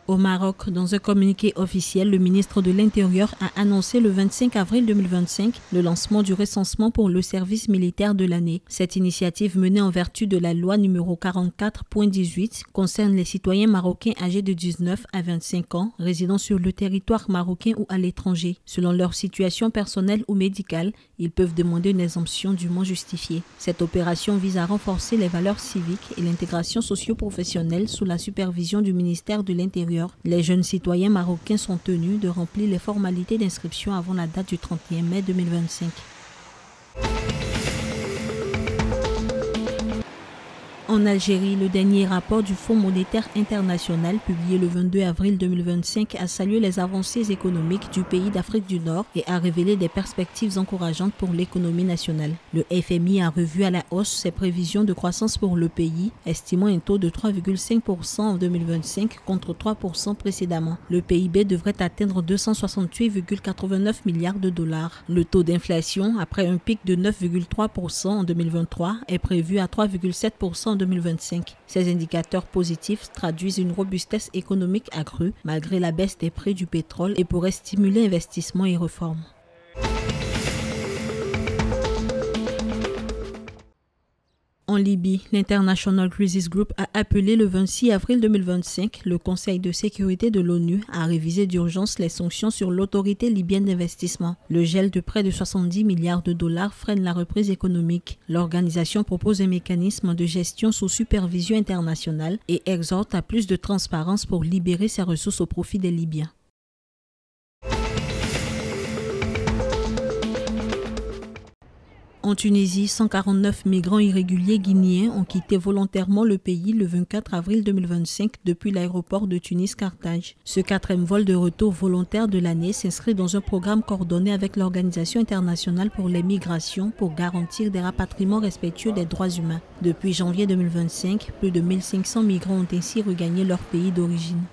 Au Maroc, dans un communiqué officiel, le ministre de l'Intérieur a annoncé le 25 avril 2025 le lancement du recensement pour le service militaire de l'année. Cette initiative menée en vertu de la loi numéro 44.18 concerne les citoyens marocains âgés de 19 à 25 ans résidant sur le territoire marocain ou à l'étranger. Selon leur situation personnelle ou médicale, ils peuvent demander une exemption dûment justifiée. Cette opération vise à renforcer les valeurs civiques et l'intégration socio-professionnelle sous la supervision du ministère de l'Intérieur. Les jeunes citoyens marocains sont tenus de remplir les formalités d'inscription avant la date du 31 mai 2025. En Algérie, le dernier rapport du Fonds monétaire international, publié le 22 avril 2025, a salué les avancées économiques du pays d'Afrique du Nord et a révélé des perspectives encourageantes pour l'économie nationale. Le FMI a revu à la hausse ses prévisions de croissance pour le pays, estimant un taux de 3,5% en 2025 contre 3% précédemment. Le PIB devrait atteindre 268,89 milliards de dollars. Le taux d'inflation, après un pic de 9,3% en 2023, est prévu à 3,7% en 2025. Ces indicateurs positifs traduisent une robustesse économique accrue malgré la baisse des prix du pétrole et pourraient stimuler investissements et réformes. En Libye, l'International Crisis Group a appelé le 26 avril 2025 le Conseil de sécurité de l'ONU à réviser d'urgence les sanctions sur l'autorité libyenne d'investissement. Le gel de près de 70 milliards de dollars freine la reprise économique. L'organisation propose un mécanisme de gestion sous supervision internationale et exhorte à plus de transparence pour libérer ses ressources au profit des Libyens. En Tunisie, 149 migrants irréguliers guinéens ont quitté volontairement le pays le 24 avril 2025 depuis l'aéroport de Tunis-Carthage. Ce quatrième vol de retour volontaire de l'année s'inscrit dans un programme coordonné avec l'Organisation internationale pour les migrations pour garantir des rapatriements respectueux des droits humains. Depuis janvier 2025, plus de 1500 migrants ont ainsi regagné leur pays d'origine.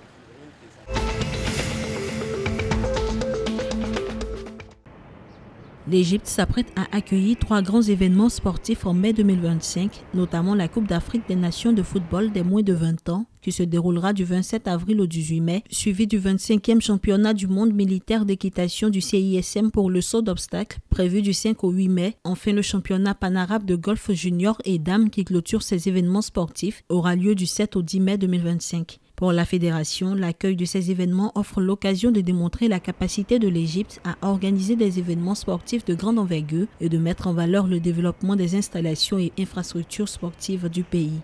L'Égypte s'apprête à accueillir 3 grands événements sportifs en mai 2025, notamment la Coupe d'Afrique des Nations de football des moins de 20 ans, qui se déroulera du 27 avril au 18 mai, suivi du 25e championnat du monde militaire d'équitation du CISM pour le saut d'obstacles, prévu du 5 au 8 mai. Enfin, le championnat panarabe de golf junior et dames qui clôture ces événements sportifs aura lieu du 7 au 10 mai 2025. Pour la fédération, l'accueil de ces événements offre l'occasion de démontrer la capacité de l'Égypte à organiser des événements sportifs de grande envergure et de mettre en valeur le développement des installations et infrastructures sportives du pays.